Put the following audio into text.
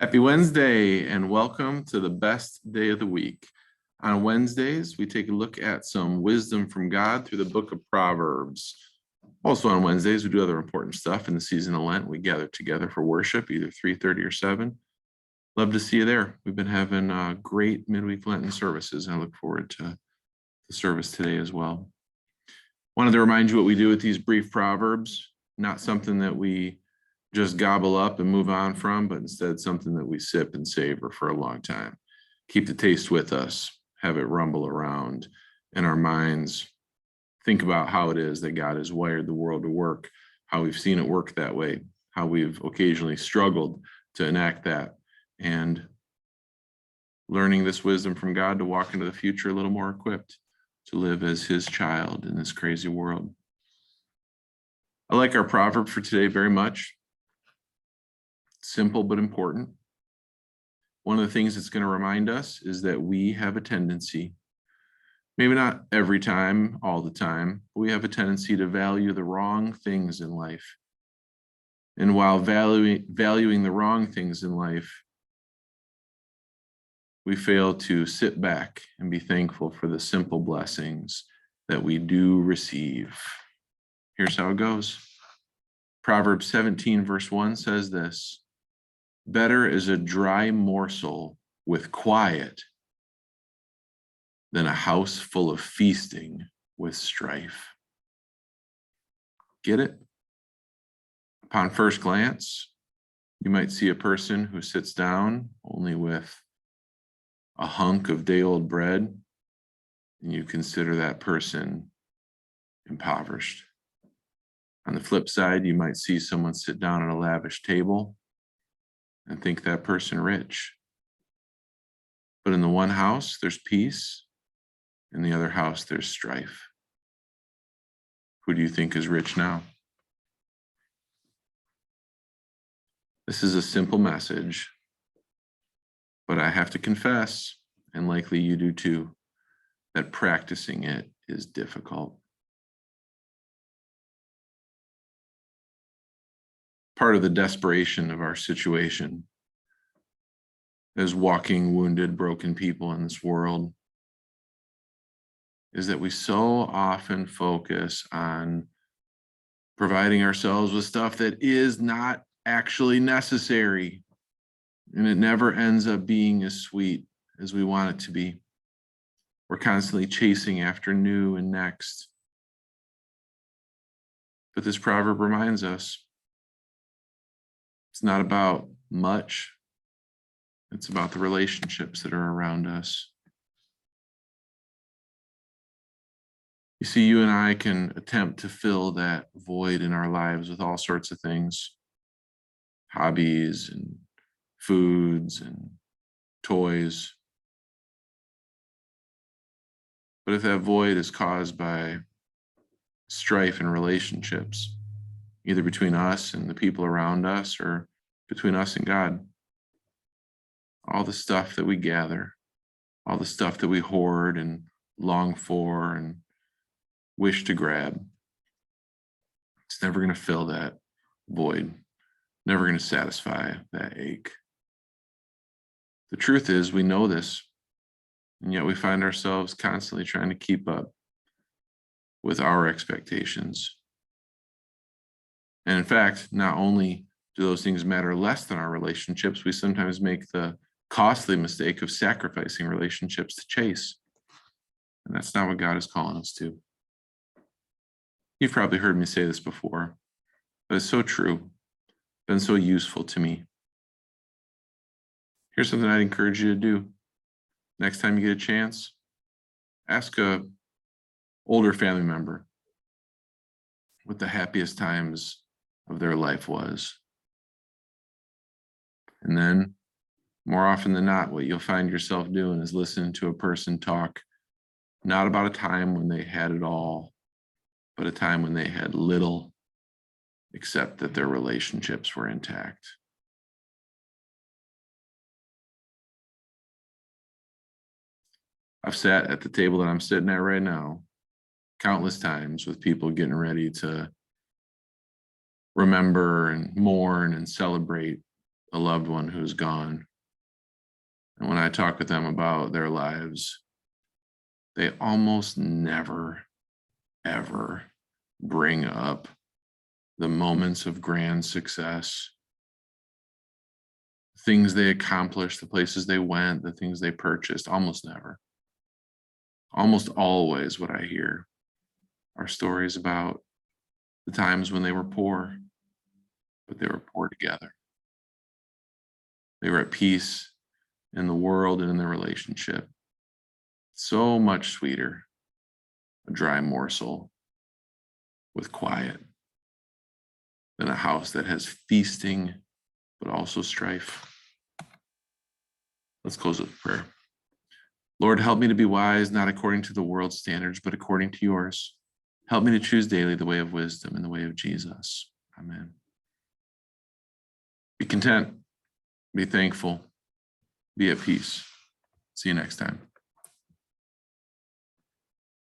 Happy Wednesday and welcome to the best day of the week. On Wednesdays, we take a look at some wisdom from God through the book of Proverbs. Also on Wednesdays, we do other important stuff. In the season of Lent, we gather together for worship, either 3:30 or 7. Love to see you there. We've been having great midweek Lenten services, and I look forward to the service today as well. Wanted to remind you what we do with these brief Proverbs, not something that we just gobble up and move on from, but instead something that we sip and savor for a long time. Keep the taste with us, have it rumble around in our minds. Think about how it is that God has wired the world to work, how we've seen it work that way, how we've occasionally struggled to enact that, and learning this wisdom from God to walk into the future a little more equipped to live as his child in this crazy world. I like our proverb for today very much. Simple but important. One of the things it's going to remind us is that we have a tendency, maybe not every time, all the time, but we have a tendency to value the wrong things in life. And while valuing the wrong things in life, we fail to sit back and be thankful for the simple blessings that we do receive. Here's how it goes. Proverbs 17 verse 1 says this: better is a dry morsel with quiet than a house full of feasting with strife. Get it? Upon first glance, you might see a person who sits down only with a hunk of day-old bread, and you consider that person impoverished. On the flip side, you might see someone sit down at a lavish table and think that person rich. But in the one house, there's peace. In the other house, there's strife. Who do you think is rich now? This is a simple message, but I have to confess, and likely you do too, that practicing it is difficult. Part of the desperation of our situation as walking, wounded, broken people in this world is that we so often focus on providing ourselves with stuff that is not actually necessary, and it never ends up being as sweet as we want it to be. We're constantly chasing after new and next. But this proverb reminds us it's not about much. It's about the relationships that are around us. You see, you and I can attempt to fill that void in our lives with all sorts of things, hobbies and foods and toys. But if that void is caused by strife in relationships, either between us and the people around us or between us and God, all the stuff that we gather, all the stuff that we hoard and long for and wish to grab, it's never going to fill that void, never going to satisfy that ache. The truth is, we know this, and yet we find ourselves constantly trying to keep up with our expectations. And in fact, not only do those things matter less than our relationships, we sometimes make the costly mistake of sacrificing relationships to chase. And that's not what God is calling us to. You've probably heard me say this before, but it's so true, been so useful to me. Here's something I'd encourage you to do. Next time you get a chance, ask a older family member what the happiest times of their life was. And then, more often than not, what you'll find yourself doing is listening to a person talk not about a time when they had it all, but a time when they had little, except that their relationships were intact. I've sat at the table that I'm sitting at right now countless times with people getting ready to remember and mourn and celebrate a loved one who's gone. And when I talk with them about their lives, they almost never, ever bring up the moments of grand success, things they accomplished, the places they went, the things they purchased. Almost never. Almost always what I hear are stories about the times when they were poor, but they were poor together. They were at peace in the world and in their relationship. So much sweeter, a dry morsel with quiet, than a house that has feasting, but also strife. Let's close with prayer. Lord, help me to be wise, not according to the world's standards, but according to yours. Help me to choose daily the way of wisdom and the way of Jesus. Amen. Be content, be thankful, be at peace. See you next time.